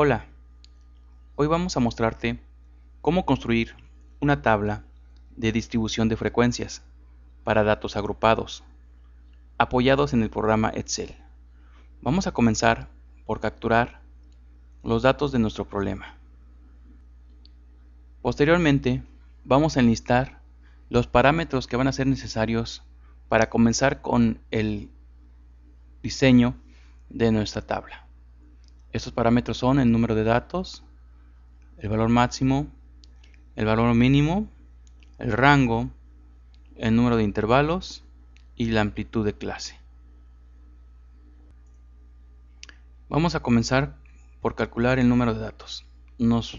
Hola, hoy vamos a mostrarte cómo construir una tabla de distribución de frecuencias para datos agrupados, apoyados en el programa Excel. Vamos a comenzar por capturar los datos de nuestro problema. Posteriormente, vamos a enlistar los parámetros que van a ser necesarios para comenzar con el diseño de nuestra tabla. Estos parámetros son el número de datos, el valor máximo, el valor mínimo, el rango, el número de intervalos y la amplitud de clase. Vamos a comenzar por calcular el número de datos. Nos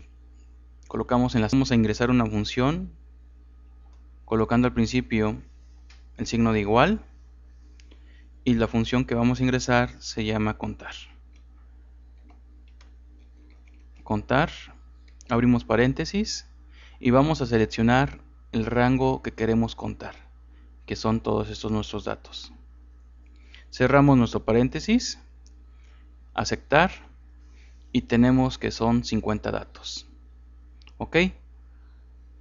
colocamos vamos a ingresar una función colocando al principio el signo de igual y la función que vamos a ingresar se llama contar. Contar, abrimos paréntesis y vamos a seleccionar el rango que queremos contar, que son todos estos nuestros datos. Cerramos nuestro paréntesis, aceptar y tenemos que son 50 datos. Ok,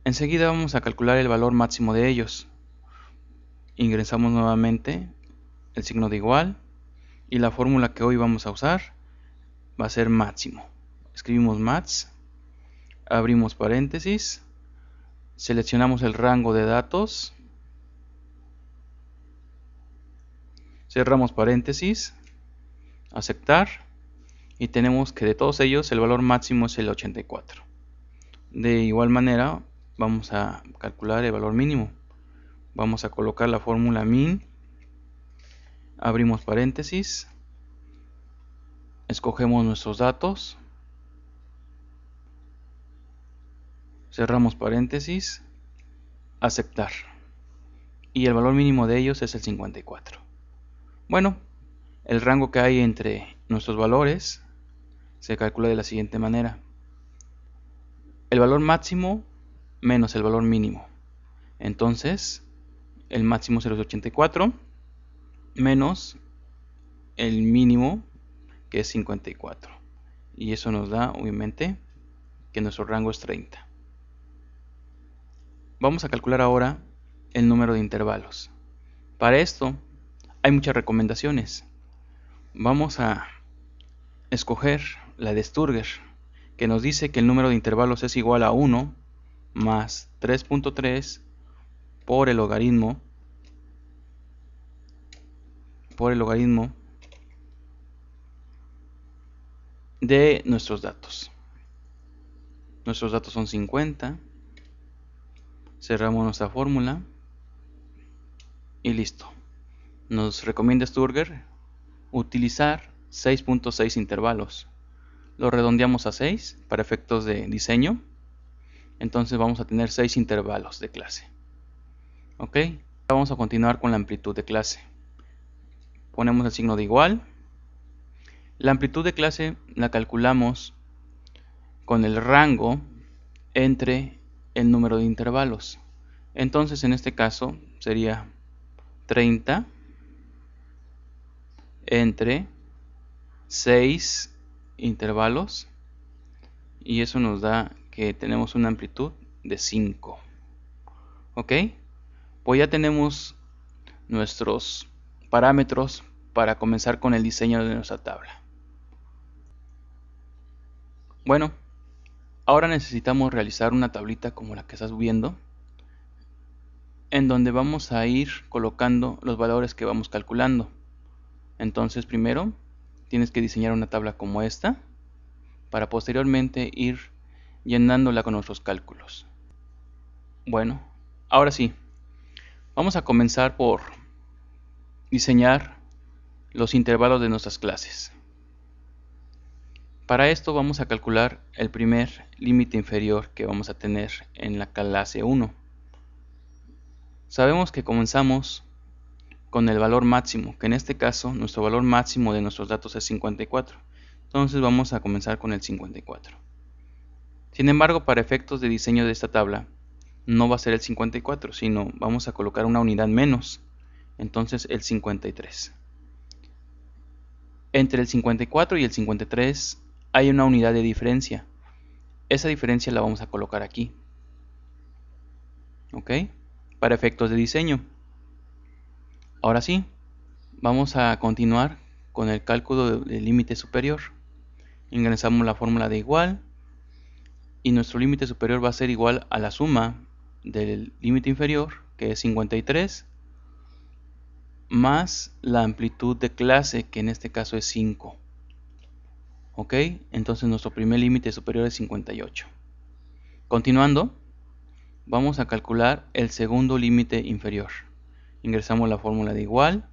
enseguida vamos a calcular el valor máximo de ellos. Ingresamos nuevamente el signo de igual y la fórmula que hoy vamos a usar va a ser máximo. Escribimos max, abrimos paréntesis, seleccionamos el rango de datos, cerramos paréntesis, aceptar y tenemos que de todos ellos el valor máximo es el 84. De igual manera vamos a calcular el valor mínimo. Vamos a colocar la fórmula min, abrimos paréntesis, escogemos nuestros datos, cerramos paréntesis, aceptar y el valor mínimo de ellos es el 54. Bueno, el rango que hay entre nuestros valores se calcula de la siguiente manera: el valor máximo menos el valor mínimo. Entonces el máximo es el 84 menos el mínimo, que es 54, y eso nos da obviamente que nuestro rango es 30. Vamos a calcular ahora el número de intervalos. Para esto hay muchas recomendaciones. Vamos a escoger la de Sturger, que nos dice que el número de intervalos es igual a 1 más 3.3 por el logaritmo de nuestros datos. Nuestros datos son 50. Cerramos nuestra fórmula y listo. Nos recomienda Sturger utilizar 6.6 intervalos. Lo redondeamos a 6 para efectos de diseño. Entonces vamos a tener 6 intervalos de clase. Ok, vamos a continuar con la amplitud de clase. Ponemos el signo de igual. La amplitud de clase la calculamos con el rango entre el número de intervalos. Entonces en este caso sería 30 entre 6 intervalos y eso nos da que tenemos una amplitud de 5. Ok, pues ya tenemos nuestros parámetros para comenzar con el diseño de nuestra tabla. Bueno, ahora necesitamos realizar una tablita como la que estás viendo, en donde vamos a ir colocando los valores que vamos calculando. Entonces primero tienes que diseñar una tabla como esta para posteriormente ir llenándola con nuestros cálculos. Bueno, ahora sí, vamos a comenzar por diseñar los intervalos de nuestras clases. Para esto vamos a calcular el primer límite inferior que vamos a tener en la clase 1. Sabemos que comenzamos con el valor máximo, que en este caso nuestro valor máximo de nuestros datos es 54. Entonces vamos a comenzar con el 54. Sin embargo, para efectos de diseño de esta tabla, no va a ser el 54, sino vamos a colocar una unidad menos. Entonces el 53. Entre el 54 y el 53 hay una unidad de diferencia. Esa diferencia la vamos a colocar aquí. ¿Ok? Para efectos de diseño. Ahora sí, vamos a continuar con el cálculo del límite superior. Ingresamos la fórmula de igual y nuestro límite superior va a ser igual a la suma del límite inferior, que es 53, más la amplitud de clase, que en este caso es 5. ¿Ok? Entonces nuestro primer límite superior es 58. Continuando, vamos a calcular el segundo límite inferior. Ingresamos la fórmula de igual.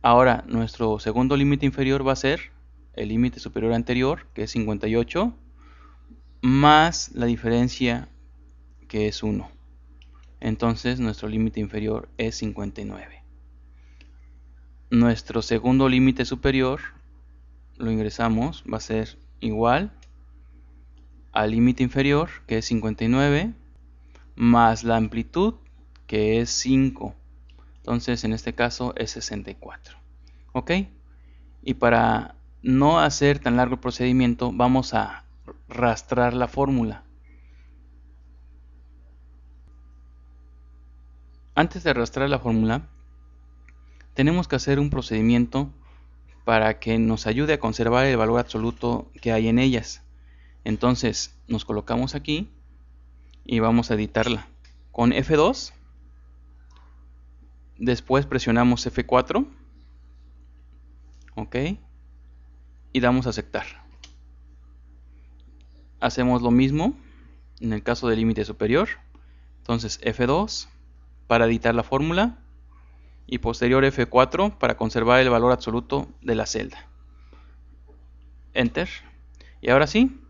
Ahora nuestro segundo límite inferior va a ser el límite superior anterior, que es 58, más la diferencia, que es 1. Entonces nuestro límite inferior es 59. Nuestro segundo límite superior lo ingresamos, va a ser igual al límite inferior, que es 59, más la amplitud, que es 5. Entonces en este caso es 64. ¿Ok? Y para no hacer tan largo el procedimiento, vamos a rastrar la fórmula. Antes de arrastrar la fórmula, tenemos que hacer un procedimiento para que nos ayude a conservar el valor absoluto que hay en ellas. Entonces nos colocamos aquí y vamos a editarla con F2. Después presionamos F4. Ok. Y damos a aceptar. Hacemos lo mismo en el caso del límite superior. Entonces F2 para editar la fórmula y posterior F4 para conservar el valor absoluto de la celda. Enter. Y ahora sí,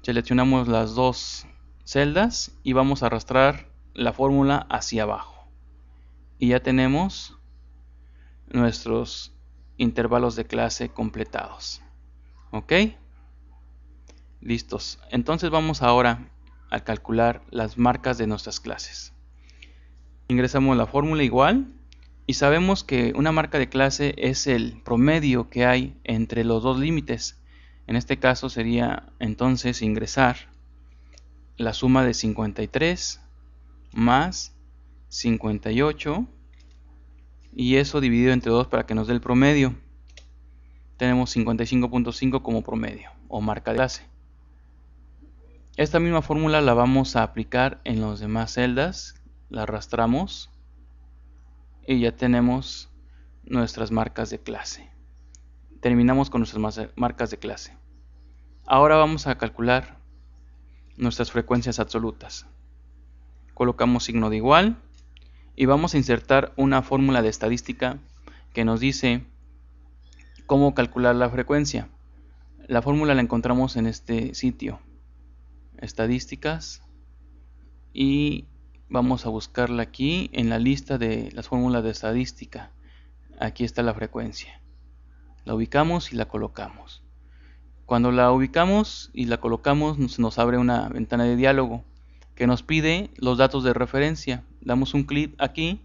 seleccionamos las dos celdas y vamos a arrastrar la fórmula hacia abajo. Y ya tenemos nuestros intervalos de clase completados. ¿Ok? Listos. Entonces vamos ahora a calcular las marcas de nuestras clases. Ingresamos la fórmula igual y sabemos que una marca de clase es el promedio que hay entre los dos límites. En este caso sería entonces ingresar la suma de 53 más 58 y eso dividido entre 2 para que nos dé el promedio. Tenemos 55.5 como promedio o marca de clase. Esta misma fórmula la vamos a aplicar en las demás celdas. La arrastramos y ya tenemos nuestras marcas de clase. Terminamos con nuestras marcas de clase. Ahora vamos a calcular nuestras frecuencias absolutas. Colocamos signo de igual y vamos a insertar una fórmula de estadística que nos dice cómo calcular la frecuencia. La fórmula la encontramos en este sitio, estadísticas, y vamos a buscarla aquí en la lista de las fórmulas de estadística. Aquí está la frecuencia. La ubicamos y la colocamos. Cuando la ubicamos y la colocamos, nos abre una ventana de diálogo que nos pide los datos de referencia. Damos un clic aquí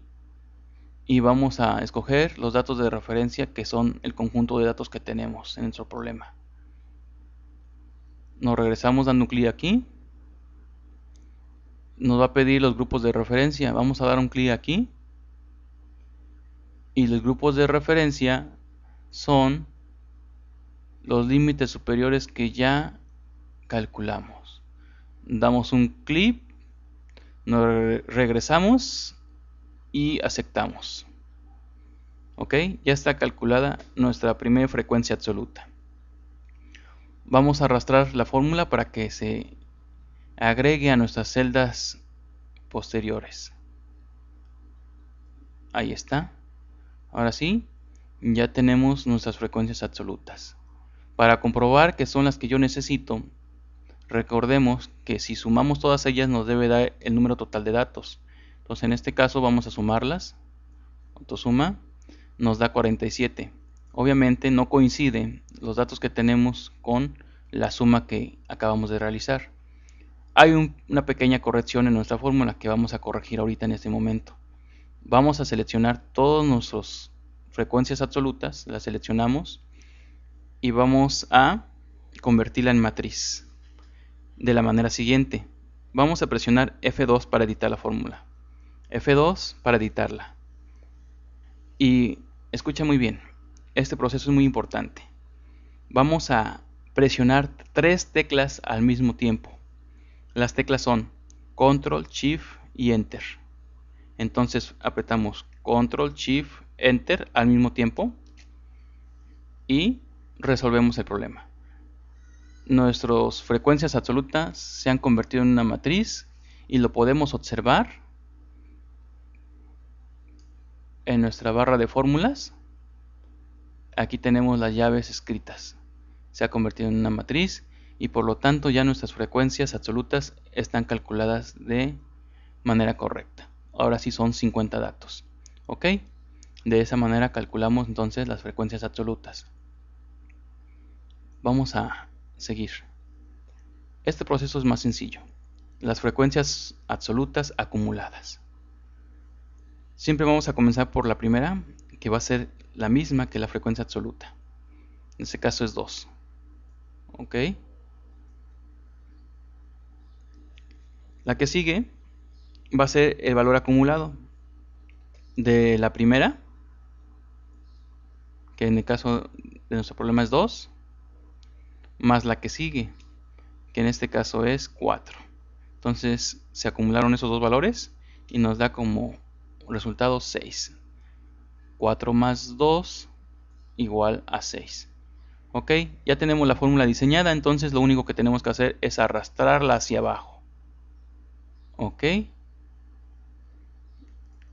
y vamos a escoger los datos de referencia, que son el conjunto de datos que tenemos en nuestro problema. Nos regresamos dando un clic aquí. Nos va a pedir los grupos de referencia. Vamos a dar un clic aquí. Y los grupos de referencia son los límites superiores que ya calculamos. Damos un clic, nos regresamos y aceptamos. Ok, ya está calculada nuestra primera frecuencia absoluta. Vamos a arrastrar la fórmula para que se agregue a nuestras celdas posteriores. Ahí está. Ahora sí, ya tenemos nuestras frecuencias absolutas. Para comprobar que son las que yo necesito, recordemos que si sumamos todas ellas nos debe dar el número total de datos. Entonces en este caso vamos a sumarlas. Autosuma nos da 47. Obviamente no coinciden los datos que tenemos con la suma que acabamos de realizar. Hay una pequeña corrección en nuestra fórmula que vamos a corregir ahorita en este momento. Vamos a seleccionar todas nuestras frecuencias absolutas, las seleccionamos y vamos a convertirla en matriz de la manera siguiente. Vamos a presionar F2 para editar la fórmula, F2 para editarla. Y escucha muy bien, este proceso es muy importante. Vamos a presionar 3 teclas al mismo tiempo. Las teclas son Control, Shift y Enter. Entonces apretamos Control, Shift, Enter al mismo tiempo y resolvemos el problema. Nuestras frecuencias absolutas se han convertido en una matriz y lo podemos observar en nuestra barra de fórmulas. Aquí tenemos las llaves escritas. Se ha convertido en una matriz y por lo tanto ya nuestras frecuencias absolutas están calculadas de manera correcta. Ahora sí son 50 datos. ¿Ok? De esa manera calculamos entonces las frecuencias absolutas. Vamos a seguir. Este proceso es más sencillo. Las frecuencias absolutas acumuladas. Siempre vamos a comenzar por la primera, que va a ser la misma que la frecuencia absoluta. En este caso es 2. ¿Ok? La que sigue va a ser el valor acumulado de la primera, que en el caso de nuestro problema es 2, más la que sigue, que en este caso es 4. Entonces se acumularon esos dos valores y nos da como resultado 6. 4 más 2 igual a 6. Ok, ya tenemos la fórmula diseñada, entonces lo único que tenemos que hacer es arrastrarla hacia abajo. Ok.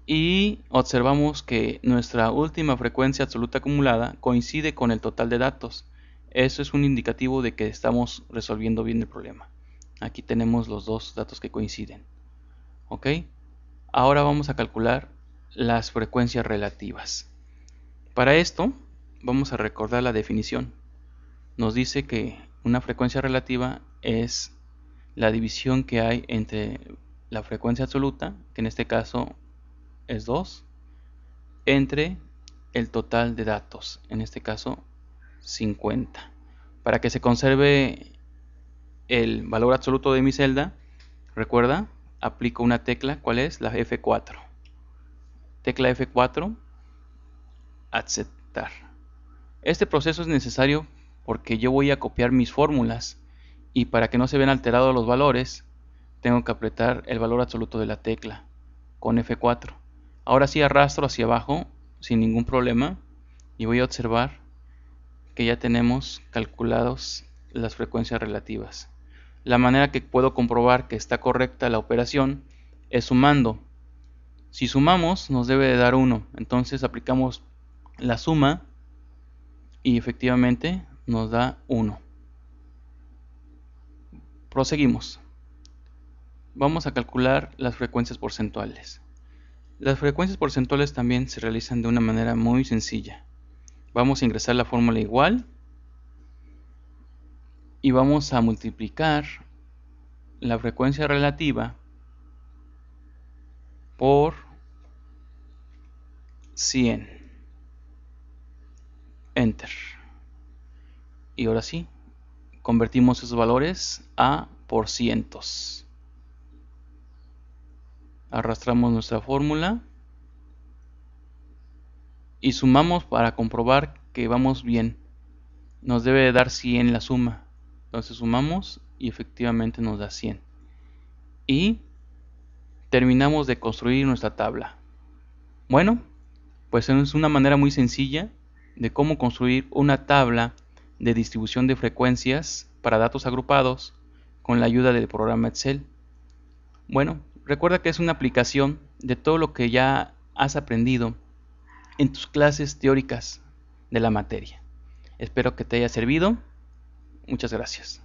Y observamos que nuestra última frecuencia absoluta acumulada coincide con el total de datos. Eso es un indicativo de que estamos resolviendo bien el problema. Aquí tenemos los dos datos que coinciden. Ok. Ahora vamos a calcular las frecuencias relativas. Para esto vamos a recordar la definición. Nos dice que una frecuencia relativa es la división que hay entre la frecuencia absoluta, que en este caso es 2, entre el total de datos, en este caso 50. Para que se conserve el valor absoluto de mi celda, recuerda, aplico una tecla, ¿cuál es? La F4. Tecla F4, aceptar. Este proceso es necesario porque yo voy a copiar mis fórmulas y para que no se vean alterados los valores, tengo que apretar el valor absoluto de la tecla con F4. Ahora sí arrastro hacia abajo sin ningún problema y voy a observar que ya tenemos calculados las frecuencias relativas. La manera que puedo comprobar que está correcta la operación es sumando. Si sumamos nos debe de dar 1, entonces aplicamos la suma y efectivamente nos da 1. Proseguimos. Vamos a calcular las frecuencias porcentuales. Las frecuencias porcentuales también se realizan de una manera muy sencilla. Vamos a ingresar la fórmula igual y vamos a multiplicar la frecuencia relativa por 100. Enter. Y ahora sí, convertimos esos valores a por cientos. Arrastramos nuestra fórmula y sumamos para comprobar que vamos bien. Nos debe dar 100 la suma. Entonces sumamos y efectivamente nos da 100. Y terminamos de construir nuestra tabla. Bueno, pues es una manera muy sencilla de cómo construir una tabla de distribución de frecuencias para datos agrupados con la ayuda del programa Excel. Bueno, recuerda que es una aplicación de todo lo que ya has aprendido en tus clases teóricas de la materia. Espero que te haya servido. Muchas gracias.